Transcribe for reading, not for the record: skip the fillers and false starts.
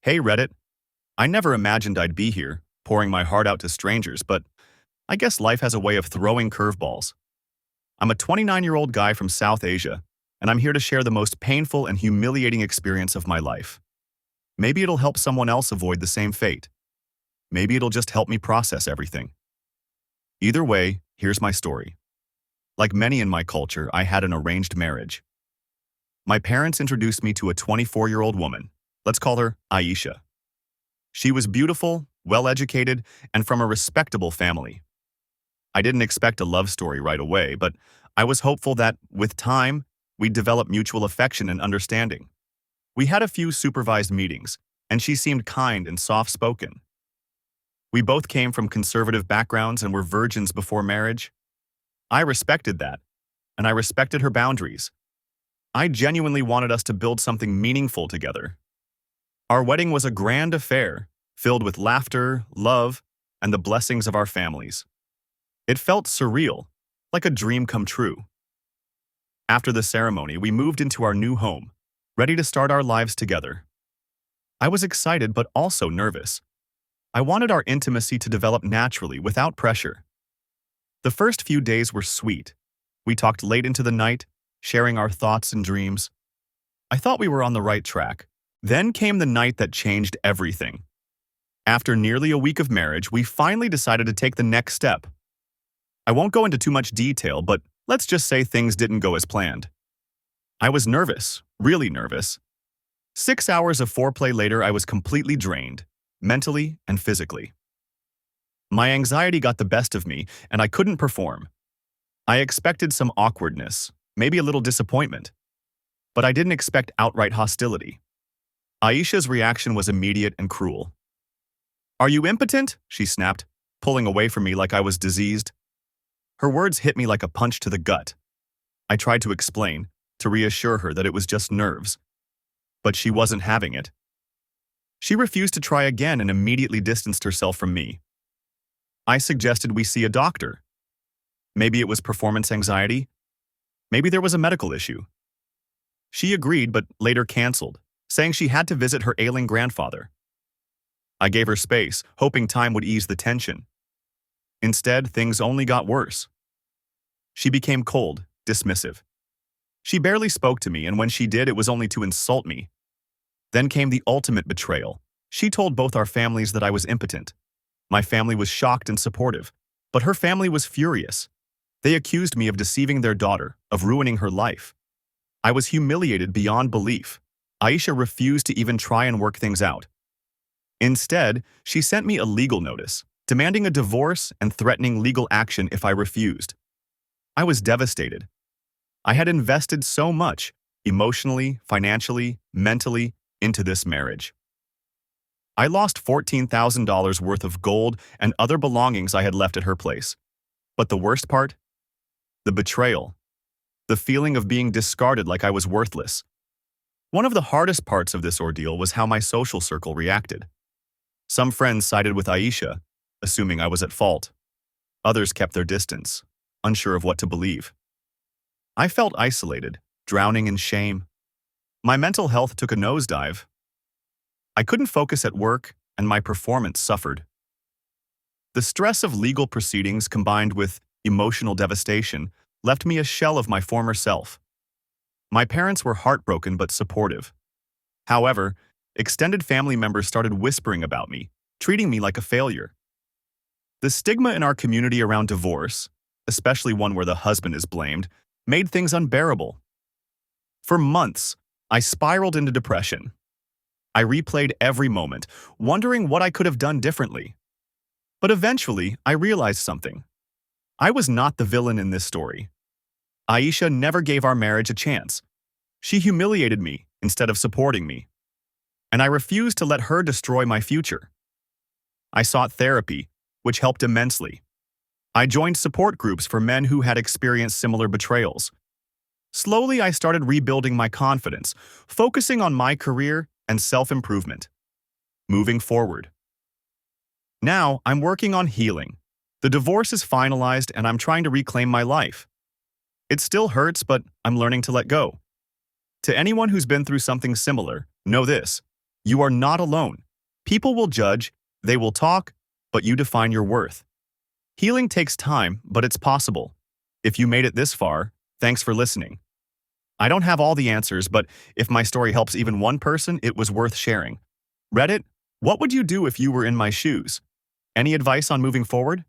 Hey Reddit, I never imagined I'd be here, pouring my heart out to strangers, but I guess life has a way of throwing curveballs. I'm a 29-year-old guy from South Asia, and I'm here to share the most painful and humiliating experience of my life. Maybe it'll help someone else avoid the same fate. Maybe it'll just help me process everything. Either way, here's my story. Like many in my culture, I had an arranged marriage. My parents introduced me to a 24-year-old woman. Let's call her Aisha. She was beautiful, well-educated, and from a respectable family. I didn't expect a love story right away, but I was hopeful that, with time, we'd develop mutual affection and understanding. We had a few supervised meetings, and she seemed kind and soft-spoken. We both came from conservative backgrounds and were virgins before marriage. I respected that, and I respected her boundaries. I genuinely wanted us to build something meaningful together. Our wedding was a grand affair, filled with laughter, love, and the blessings of our families. It felt surreal, like a dream come true. After the ceremony, we moved into our new home, ready to start our lives together. I was excited but also nervous. I wanted our intimacy to develop naturally, without pressure. The first few days were sweet. We talked late into the night, sharing our thoughts and dreams. I thought we were on the right track. Then came the night that changed everything. After nearly a week of marriage, we finally decided to take the next step. I won't go into too much detail, but let's just say things didn't go as planned. I was nervous, really nervous. 6 hours of foreplay later, I was completely drained, mentally and physically. My anxiety got the best of me, and I couldn't perform. I expected some awkwardness, maybe a little disappointment, but I didn't expect outright hostility. Aisha's reaction was immediate and cruel. "Are you impotent?" she snapped, pulling away from me like I was diseased. Her words hit me like a punch to the gut. I tried to explain, to reassure her that it was just nerves. But she wasn't having it. She refused to try again and immediately distanced herself from me. I suggested we see a doctor. Maybe it was performance anxiety. Maybe there was a medical issue. She agreed but later canceled, saying she had to visit her ailing grandfather. I gave her space, hoping time would ease the tension. Instead, things only got worse. She became cold, dismissive. She barely spoke to me, and when she did, it was only to insult me. Then came the ultimate betrayal. She told both our families that I was impotent. My family was shocked and supportive, but her family was furious. They accused me of deceiving their daughter, of ruining her life. I was humiliated beyond belief. Aisha refused to even try and work things out. Instead, she sent me a legal notice, demanding a divorce and threatening legal action if I refused. I was devastated. I had invested so much, emotionally, financially, mentally, into this marriage. I lost $14,000 worth of gold and other belongings I had left at her place. But the worst part? The betrayal. The feeling of being discarded like I was worthless. One of the hardest parts of this ordeal was how my social circle reacted. Some friends sided with Aisha, assuming I was at fault. Others kept their distance, unsure of what to believe. I felt isolated, drowning in shame. My mental health took a nosedive. I couldn't focus at work, and my performance suffered. The stress of legal proceedings combined with emotional devastation left me a shell of my former self. My parents were heartbroken but supportive. However, extended family members started whispering about me, treating me like a failure. The stigma in our community around divorce, especially one where the husband is blamed, made things unbearable. For months, I spiraled into depression. I replayed every moment, wondering what I could have done differently. But eventually, I realized something. I was not the villain in this story. Aisha never gave our marriage a chance. She humiliated me instead of supporting me. And I refused to let her destroy my future. I sought therapy, which helped immensely. I joined support groups for men who had experienced similar betrayals. Slowly, I started rebuilding my confidence, focusing on my career and self-improvement. Moving forward. Now, I'm working on healing. The divorce is finalized and I'm trying to reclaim my life. It still hurts, but I'm learning to let go. To anyone who's been through something similar, know this: You are not alone. People will judge, they will talk, but you define your worth. Healing takes time, but it's possible. If you made it this far, thanks for listening. I don't have all the answers, but if my story helps even one person, it was worth sharing. Reddit, what would you do if you were in my shoes? Any advice on moving forward?